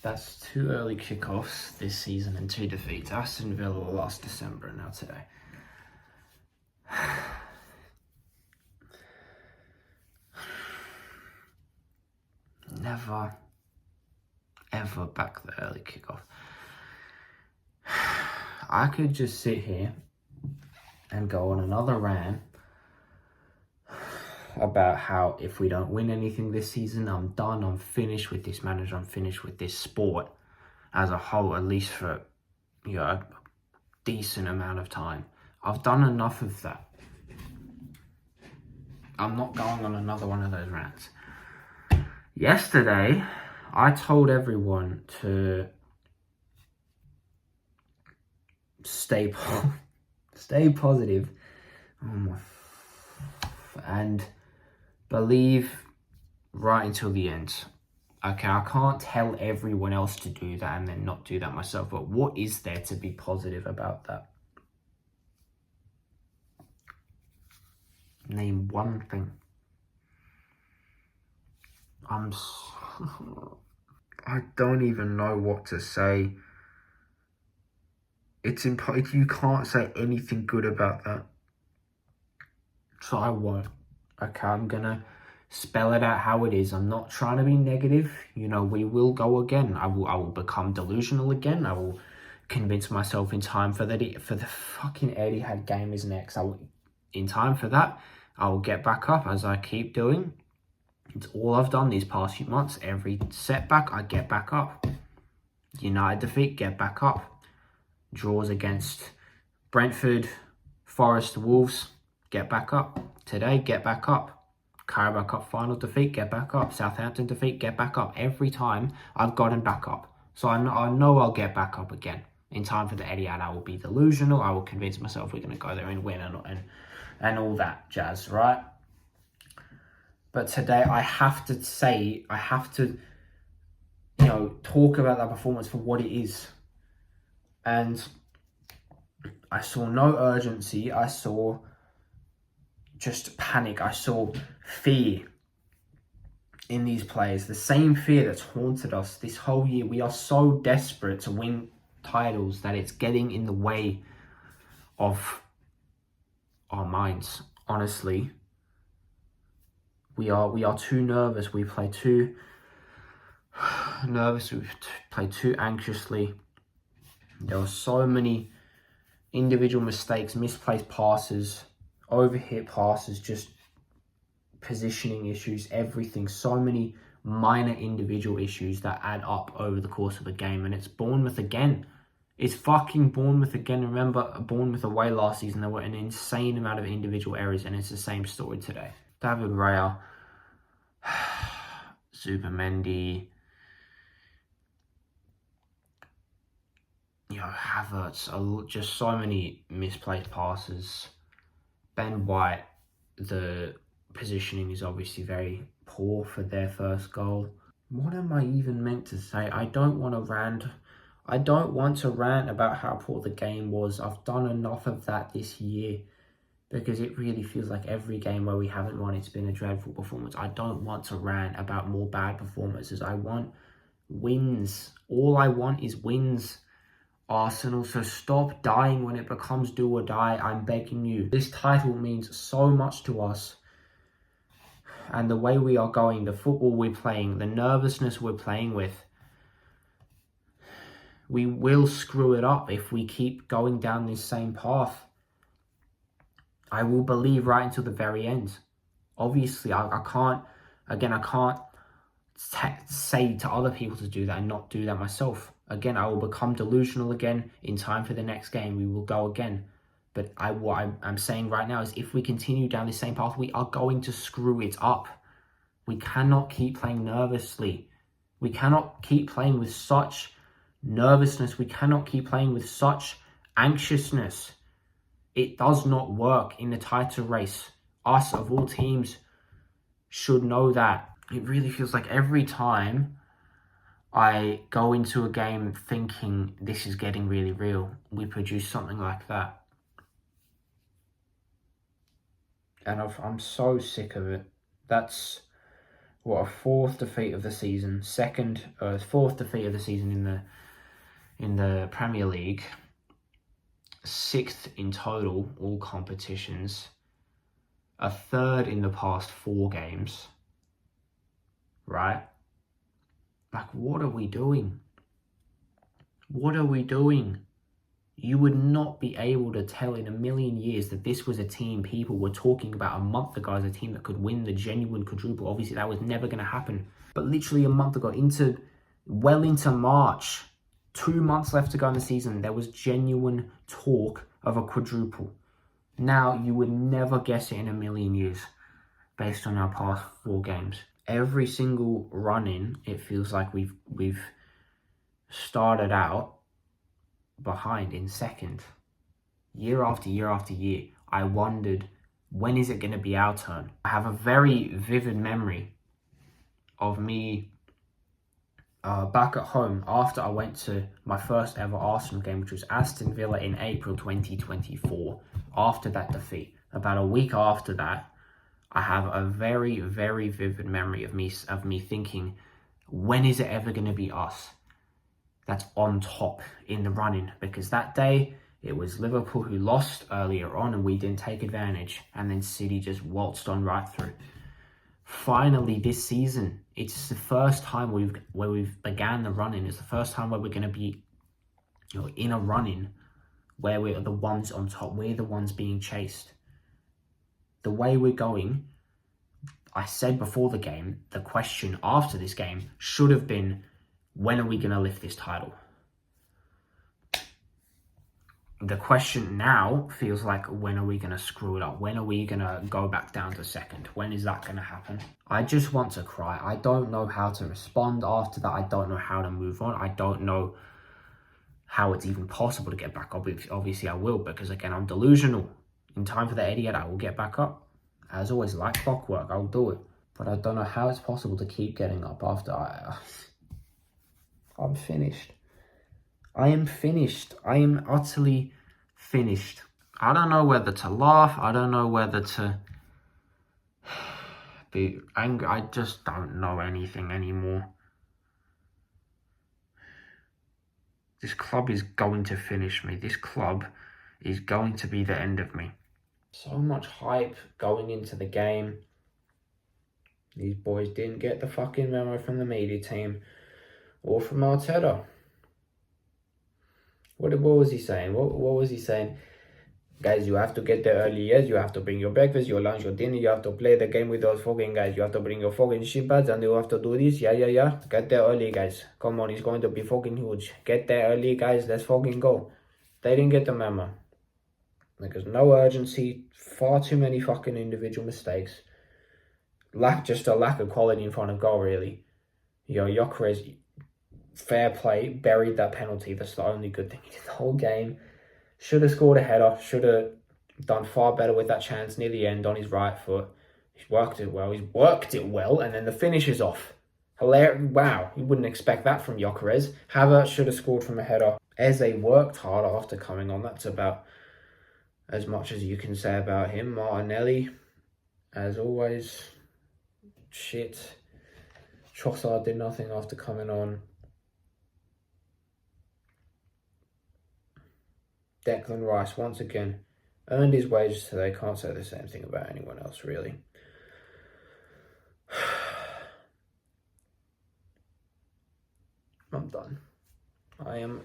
That's 2 early kickoffs this season and 2 defeats. Aston Villa last December and now today. Never, ever back the early kickoff. I could just sit here and go on another rant about how if we don't win anything this season, I'm done, I'm finished with this manager, I'm finished with this sport as a whole, at least for, a decent amount of time. I've done enough of that. I'm not going on another one of those rants. Yesterday, I told everyone to stay positive. And believe right until the end. Okay, I can't tell everyone else to do that and then not do that myself, but what is there to be positive about that? Name one thing. I don't even know what to say. You can't say anything good about that. So I won't. Okay, I'm gonna spell it out how it is. I'm not trying to be negative. We will go again. I will become delusional again. I will convince myself in time for the fucking Etihad game is next. In time for that, I will get back up as I keep doing. It's all I've done these past few months. Every setback, I get back up. United defeat, get back up. Draws against Brentford, Forest, Wolves, get back up. Today, get back up. Carabao Cup final defeat, get back up. Southampton defeat, get back up. Every time, I've gotten back up. So I know I'll get back up again. In time for the Etihad, I will be delusional. I will convince myself we're going to go there and win and all that jazz, right? But today, I have to talk about that performance for what it is. And I saw no urgency. I saw just panic. I saw fear in these players. The same fear that's haunted us this whole year. We are so desperate to win titles that it's getting in the way of our minds. Honestly, we are too nervous. We play too nervous. We play too anxiously. There were so many individual mistakes, misplaced passes, overhit passes, just positioning issues, everything. So many minor individual issues that add up over the course of the game. And it's Bournemouth again. It's fucking Bournemouth again. Remember, Bournemouth away last season, there were an insane amount of individual errors, and it's the same story today. David Raya, Zubimendi, Havertz, just so many misplaced passes. Ben White, the positioning is obviously very poor for their first goal. What am I even meant to say? I don't want to rant. I don't want to rant about how poor the game was. I've done enough of that this year because it really feels like every game where we haven't won, it's been a dreadful performance. I don't want to rant about more bad performances. I want wins. All I want is wins. Arsenal, so stop dying when it becomes do or die. I'm begging you. This title means so much to us. And the way we are going, the football we're playing, the nervousness we're playing with, we will screw it up if we keep going down this same path. I will believe right until the very end. Obviously, I can't say to other people to do that and not do that myself. Again, I will become delusional again. In time for the next game, we will go again. But what I'm saying right now is if we continue down the same path, we are going to screw it up. We cannot keep playing nervously. We cannot keep playing with such nervousness. We cannot keep playing with such anxiousness. It does not work in the title race. Us, of all teams, should know that. It really feels like every time I go into a game thinking this is getting really real, we produce something like that. And I'm so sick of it. That's what, a fourth defeat of the season, fourth defeat of the season in the Premier League, sixth in total all competitions, a third in the past 4 games, right? Like, what are we doing? What are we doing? You would not be able to tell in a million years that this was a team people were talking about a month ago as a team that could win the genuine quadruple. Obviously, that was never going to happen. But literally a month ago, well into March, 2 months left to go in the season, there was genuine talk of a quadruple. Now, you would never guess it in a million years based on our past 4 games. Every single run-in, it feels like we've started out behind in second. Year after year after year, I wondered, when is it going to be our turn? I have a very vivid memory of me back at home after I went to my first ever Arsenal game, which was Aston Villa in April 2024. After that defeat, about a week after that, I have a very, very vivid memory of me thinking, when is it ever going to be us that's on top in the running? Because that day, it was Liverpool who lost earlier on and we didn't take advantage. And then City just waltzed on right through. Finally, this season, it's the first time where we've began the running. It's the first time where we're going to be, in a running where we're the ones on top. We're the ones being chased. The way we're going, I said before the game, the question after this game should have been, when are we going to lift this title? The question now feels like, when are we going to screw it up? When are we going to go back down to second? When is that going to happen? I just want to cry. I don't know how to respond after that. I don't know how to move on. I don't know how it's even possible to get back up. Obviously, I will, because again, I'm delusional. In time for the 88, I will get back up. As always, like clockwork, I'll do it. But I don't know how it's possible to keep getting up after I'm finished. I am finished. I am utterly finished. I don't know whether to laugh. I don't know whether to be angry. I just don't know anything anymore. This club is going to finish me. This club is going to be the end of me. So much hype going into the game. These boys didn't get the fucking memo from the media team or from Arteta. What was he saying? What was he saying? Guys, you have to get there early, yes. You have to bring your breakfast, your lunch, your dinner. You have to play the game with those fucking guys. You have to bring your fucking shin pads and you have to do this. Yeah. Get there early, guys. Come on, it's going to be fucking huge. Get there early, guys. Let's fucking go. They didn't get the memo. There's no urgency. Far too many fucking individual mistakes. Just a lack of quality in front of goal, really. Gyökeres, fair play, buried that penalty. That's the only good thing he did the whole game. Should have scored a header. Should have done far better with that chance near the end on his right foot. He's worked it well. And then the finish is off. Hilarious. Wow, you wouldn't expect that from Gyökeres. Havertz should have scored from a header. Eze worked hard after coming on. That's about as much as you can say about him. Martinelli, as always, shit. Trossard did nothing after coming on. Declan Rice, once again, earned his wages today. Can't say the same thing about anyone else, really. I'm done. I am